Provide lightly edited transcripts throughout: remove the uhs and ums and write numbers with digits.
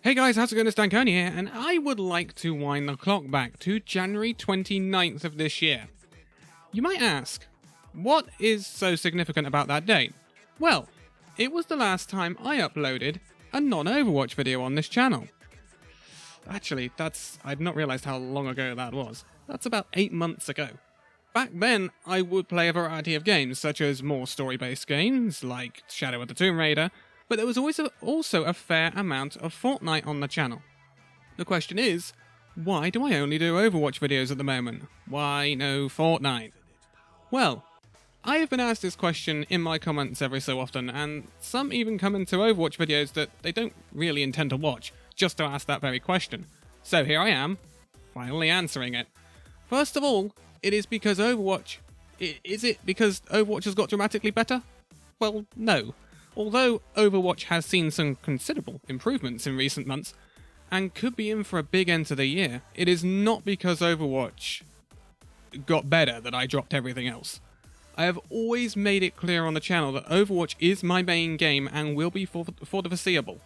Hey guys, how's it going? It's Danconia here, and I would like to wind the clock back to January 29th of this year. You might ask, what is so significant about that date? Well, it was the last time I uploaded a non-Overwatch video on this channel. Actually, I'd not realised how long ago that was. That's about 8 months ago. Back then, I would play a variety of games, such as more story-based games, like Shadow of the Tomb Raider, but there was always also a fair amount of Fortnite on the channel. The question is, why do I only do Overwatch videos at the moment? Why no Fortnite? Well, I have been asked this question in my comments every so often, and some even come into Overwatch videos that they don't really intend to watch, just to ask that very question. So here I am, finally answering it. First of all, it is because Overwatch... Is it because Overwatch has got dramatically better? Well, no. Although Overwatch has seen some considerable improvements in recent months, and could be in for a big end to the year, it is not because Overwatch got better that I dropped everything else. I have always made it clear on the channel that Overwatch is my main game and will be for the foreseeable.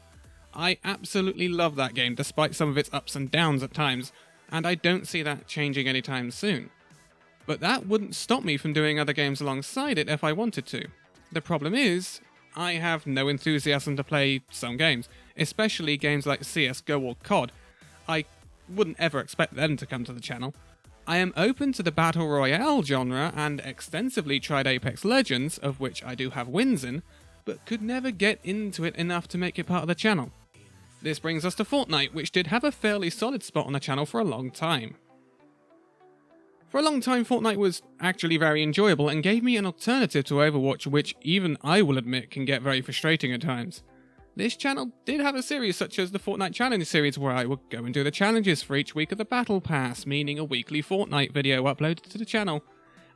I absolutely love that game despite some of its ups and downs at times, and I don't see that changing anytime soon. But that wouldn't stop me from doing other games alongside it if I wanted to. The problem is, I have no enthusiasm to play some games, especially games like CSGO or COD. I wouldn't ever expect them to come to the channel. I am open to the Battle Royale genre and extensively tried Apex Legends, of which I do have wins in, but could never get into it enough to make it part of the channel. This brings us to Fortnite, which did have a fairly solid spot on the channel for a long time. For a long time, Fortnite was actually very enjoyable and gave me an alternative to Overwatch, which even I will admit can get very frustrating at times. This channel did have a series such as the Fortnite Challenge series where I would go and do the challenges for each week of the Battle Pass, meaning a weekly Fortnite video uploaded to the channel.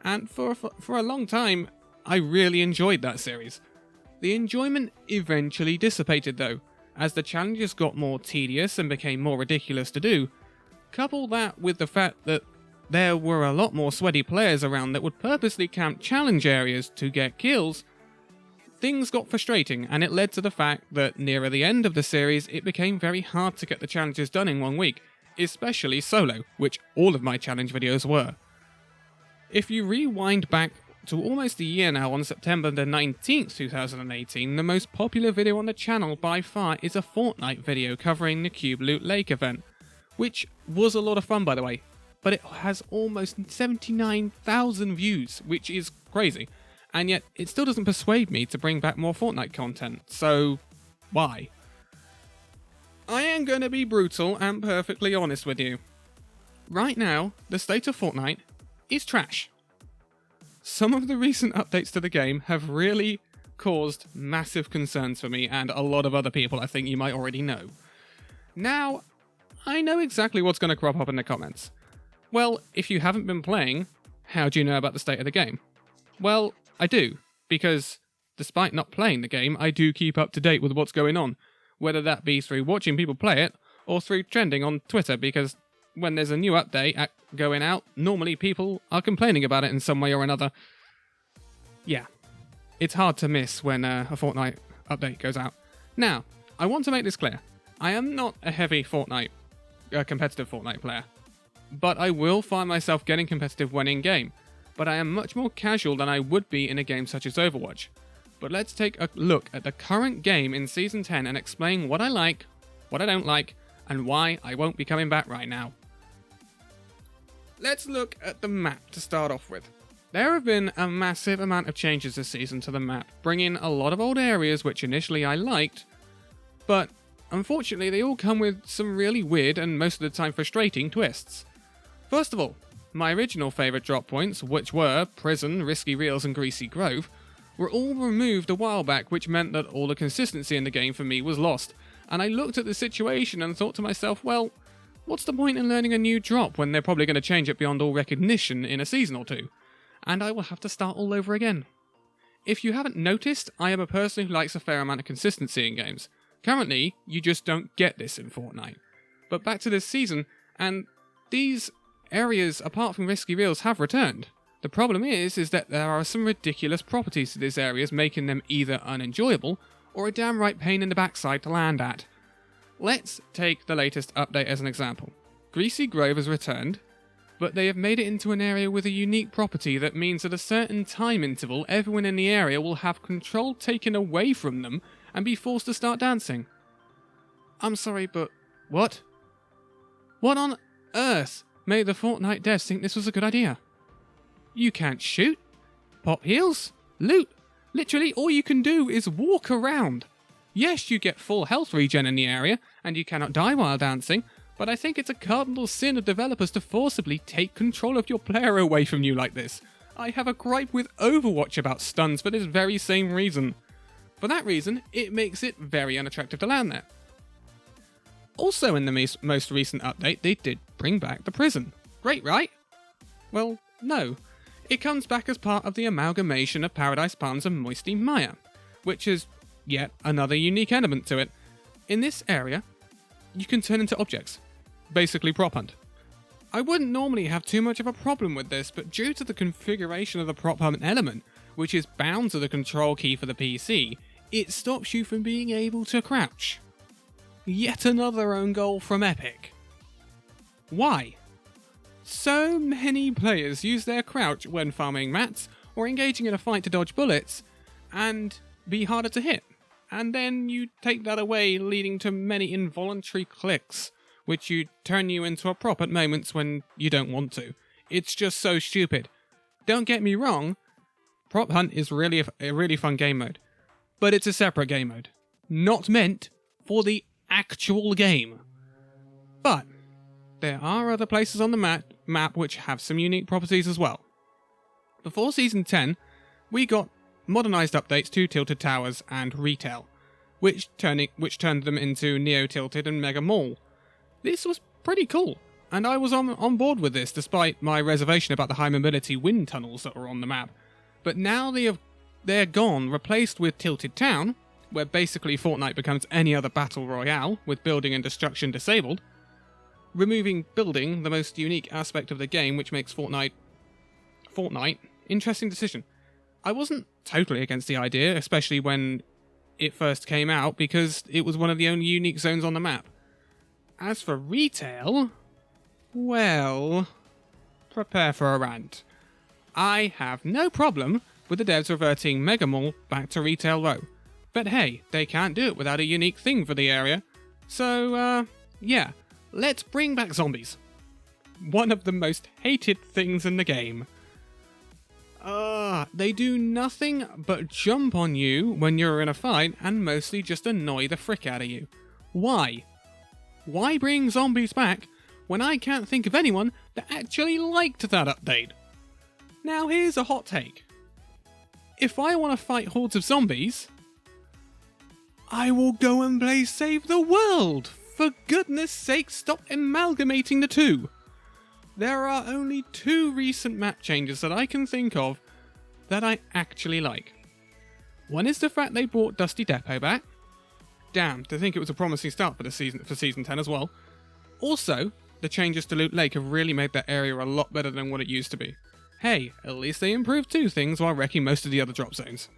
And for a long time, I really enjoyed that series. The enjoyment eventually dissipated though, as the challenges got more tedious and became more ridiculous to do. Couple that with the fact that there were a lot more sweaty players around that would purposely camp challenge areas to get kills, things got frustrating, and it led to the fact that nearer the end of the series it became very hard to get the challenges done in 1 week, especially solo, which all of my challenge videos were. If you rewind back to almost a year now, on September the 19th, 2018, the most popular video on the channel by far is a Fortnite video covering the Cube Loot Lake event, which was a lot of fun by the way. But it has almost 79,000 views, which is crazy, and yet it still doesn't persuade me to bring back more Fortnite content, so why? I am going to be brutal and perfectly honest with you. Right now, the state of Fortnite is trash. Some of the recent updates to the game have really caused massive concerns for me and a lot of other people I think you might already know. Now, I know exactly what's going to crop up in the comments. Well, if you haven't been playing, how do you know about the state of the game? Well, I do, because despite not playing the game, I do keep up to date with what's going on, whether that be through watching people play it, or through trending on Twitter, because when there's a new update going out, normally people are complaining about it in some way or another. Yeah, it's hard to miss when a Fortnite update goes out. Now, I want to make this clear. I am not a heavy competitive Fortnite player. But I will find myself getting competitive when in-game, but I am much more casual than I would be in a game such as Overwatch. But let's take a look at the current game in Season 10 and explain what I like, what I don't like, and why I won't be coming back right now. Let's look at the map to start off with. There have been a massive amount of changes this season to the map, bringing a lot of old areas which initially I liked, but unfortunately they all come with some really weird and most of the time frustrating twists. First of all, my original favourite drop points, which were Prison, Risky Reels and Greasy Grove, were all removed a while back, which meant that all the consistency in the game for me was lost, and I looked at the situation and thought to myself, well, what's the point in learning a new drop when they're probably going to change it beyond all recognition in a season or two? And I will have to start all over again. If you haven't noticed, I am a person who likes a fair amount of consistency in games. Currently, you just don't get this in Fortnite. But back to this season, and these areas apart from Risky Reels have returned. The problem is that there are some ridiculous properties to these areas, making them either unenjoyable or a damn right pain in the backside to land at. Let's take the latest update as an example. Greasy Grove has returned, but they have made it into an area with a unique property that means at a certain time interval, everyone in the area will have control taken away from them and be forced to start dancing. I'm sorry, but what? What on earth made the Fortnite devs think this was a good idea? You can't shoot, pop heals, loot. Literally, all you can do is walk around. Yes, you get full health regen in the area, and you cannot die while dancing, but I think it's a cardinal sin of developers to forcibly take control of your player away from you like this. I have a gripe with Overwatch about stuns for this very same reason. For that reason, it makes it very unattractive to land there. Also in the most recent update, they did bring back the prison. Great, right? Well, no. It comes back as part of the amalgamation of Paradise Palms and Moisty Maya, which is yet another unique element to it. In this area, you can turn into objects. Basically prop hunt. I wouldn't normally have too much of a problem with this, but due to the configuration of the prop hunt element, which is bound to the control key for the PC, it stops you from being able to crouch. Yet another own goal from Epic. Why? So many players use their crouch when farming mats or engaging in a fight to dodge bullets and be harder to hit. And then you take that away, leading to many involuntary clicks, which turn you into a prop at moments when you don't want to. It's just so stupid. Don't get me wrong, Prop Hunt is really a really fun game mode, but it's a separate game mode, not meant for the actual game. But there are other places on the map which have some unique properties as well. Before Season 10, we got modernized updates to Tilted Towers and Retail, which turned them into Neo Tilted and Mega Mall. This was pretty cool, and I was on board with this despite my reservation about the high mobility wind tunnels that were on the map. But now they're gone, replaced with Tilted Town, where basically Fortnite becomes any other battle royale with building and destruction disabled, removing building, the most unique aspect of the game, which makes Fortnite. Interesting decision. I wasn't totally against the idea, especially when it first came out, because it was one of the only unique zones on the map. As for retail, well, prepare for a rant. I have no problem with the devs reverting Mega Mall back to Retail Row, but hey, they can't do it without a unique thing for the area. So, yeah, let's bring back zombies. One of the most hated things in the game. They do nothing but jump on you when you're in a fight and mostly just annoy the frick out of you. Why? Why bring zombies back when I can't think of anyone that actually liked that update? Now here's a hot take. If I want to fight hordes of zombies, I will go and play Save the World! For goodness sake, stop amalgamating the two! There are only 2 recent map changes that I can think of that I actually like. One is the fact they brought Dusty Depot back. Damn, to think it was a promising start for season 10 as well. Also, the changes to Loot Lake have really made that area a lot better than what it used to be. Hey, at least they improved 2 things while wrecking most of the other drop zones.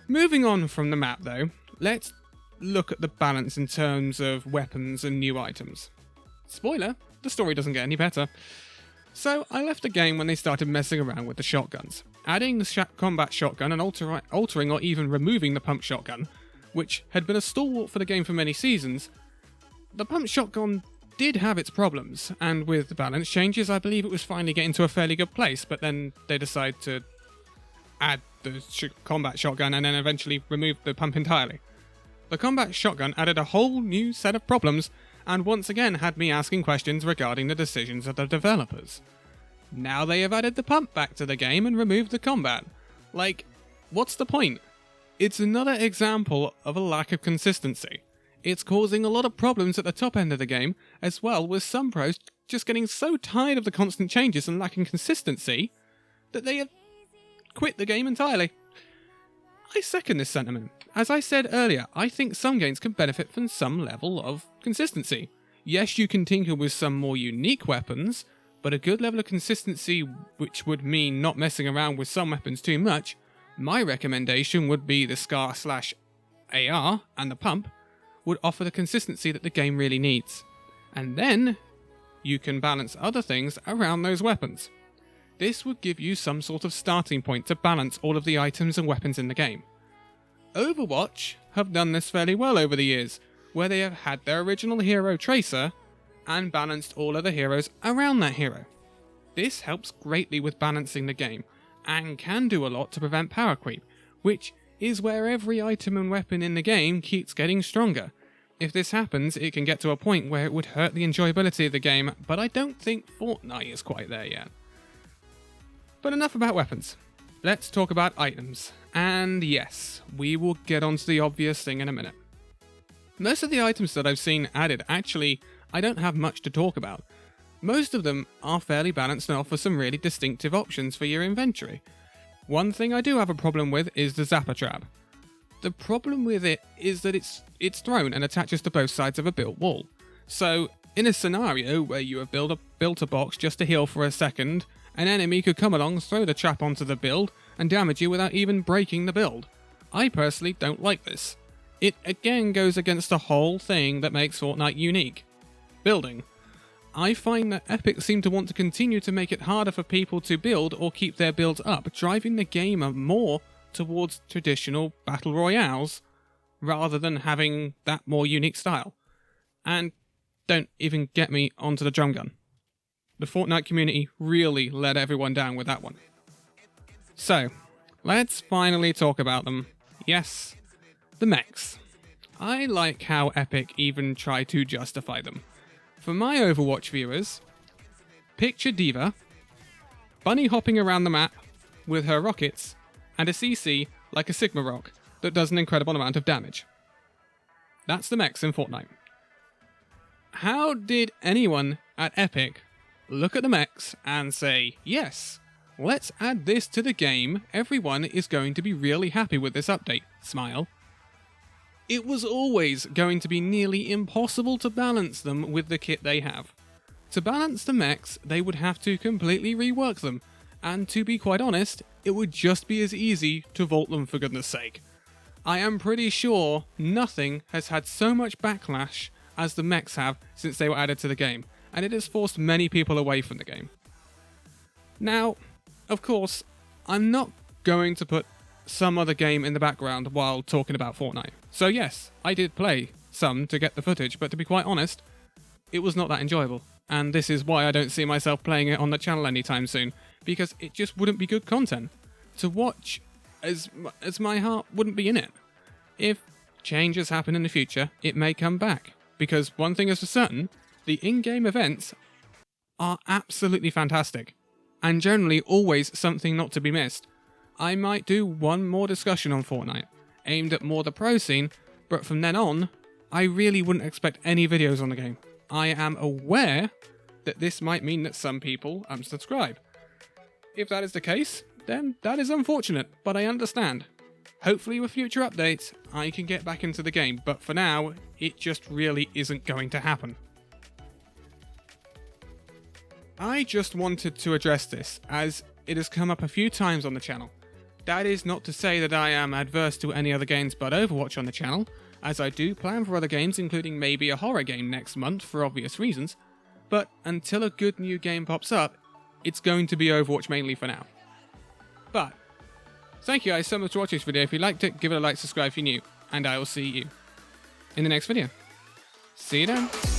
Moving on from the map though, let's look at the balance in terms of weapons and new items. Spoiler, the story doesn't get any better. So I left the game when they started messing around with the shotguns, adding the combat shotgun and altering or even removing the pump shotgun, which had been a stalwart for the game for many seasons. The pump shotgun did have its problems, and with the balance changes I believe it was finally getting to a fairly good place, but then they decided to add the combat shotgun and then eventually remove the pump entirely. The combat shotgun added a whole new set of problems and once again had me asking questions regarding the decisions of the developers. Now they have added the pump back to the game and removed the combat. Like, what's the point? It's another example of a lack of consistency. It's causing a lot of problems at the top end of the game, as well, with some pros just getting so tired of the constant changes and lacking consistency that they have quit the game entirely. I second this sentiment. As I said earlier, I think some games can benefit from some level of consistency. Yes, you can tinker with some more unique weapons, but a good level of consistency, which would mean not messing around with some weapons too much, my recommendation would be the Scar/AR and the pump, would offer the consistency that the game really needs. And then you can balance other things around those weapons. This would give you some sort of starting point to balance all of the items and weapons in the game. Overwatch have done this fairly well over the years, where they have had their original hero Tracer and balanced all other heroes around that hero. This helps greatly with balancing the game, and can do a lot to prevent power creep, which is where every item and weapon in the game keeps getting stronger. If this happens, it can get to a point where it would hurt the enjoyability of the game, but I don't think Fortnite is quite there yet. But enough about weapons. Let's talk about items. And yes, we will get onto the obvious thing in a minute. Most of the items that I've seen added, actually, I don't have much to talk about. Most of them are fairly balanced and offer some really distinctive options for your inventory. One thing I do have a problem with is the Zapper Trap. The problem with it is that it's thrown and attaches to both sides of a built wall. So, in a scenario where you have built a box just to heal for a second, an enemy could come along, throw the trap onto the build, and damage you without even breaking the build. I personally don't like this. It again goes against the whole thing that makes Fortnite unique. Building. I find that Epic seem to want to continue to make it harder for people to build or keep their builds up, driving the game more towards traditional battle royales rather than having that more unique style. And don't even get me onto the drum gun. The Fortnite community really let everyone down with that one. So, let's finally talk about them. Yes, the mechs. I like how Epic even try to justify them. For my Overwatch viewers, picture D.Va, bunny hopping around the map with her rockets, and a CC like a Sigma rock that does an incredible amount of damage. That's the mechs in Fortnite. How did anyone at Epic look at the mechs and say, yes, let's add this to the game, everyone is going to be really happy with this update, smile. It was always going to be nearly impossible to balance them with the kit they have. To balance the mechs, they would have to completely rework them, and to be quite honest, it would just be as easy to vault them for goodness sake. I am pretty sure nothing has had so much backlash as the mechs have since they were added to the game, and it has forced many people away from the game. Now, of course, I'm not going to put some other game in the background while talking about Fortnite. So yes, I did play some to get the footage, but to be quite honest, it was not that enjoyable. And this is why I don't see myself playing it on the channel anytime soon, because it just wouldn't be good content to watch as my heart wouldn't be in it. If changes happen in the future, it may come back, because one thing is for certain, the in-game events are absolutely fantastic, and generally always something not to be missed. I might do one more discussion on Fortnite, aimed at more the pro scene, but from then on, I really wouldn't expect any videos on the game. I am aware that this might mean that some people unsubscribe. If that is the case, then that is unfortunate, but I understand. Hopefully with future updates, I can get back into the game, but for now, it just really isn't going to happen. I just wanted to address this, as it has come up a few times on the channel. That is not to say that I am adverse to any other games but Overwatch on the channel, as I do plan for other games, including maybe a horror game next month for obvious reasons, but until a good new game pops up, it's going to be Overwatch mainly for now. But, thank you guys so much for watching this video. If you liked it, give it a like, subscribe if you're new, and I will see you in the next video. See you then.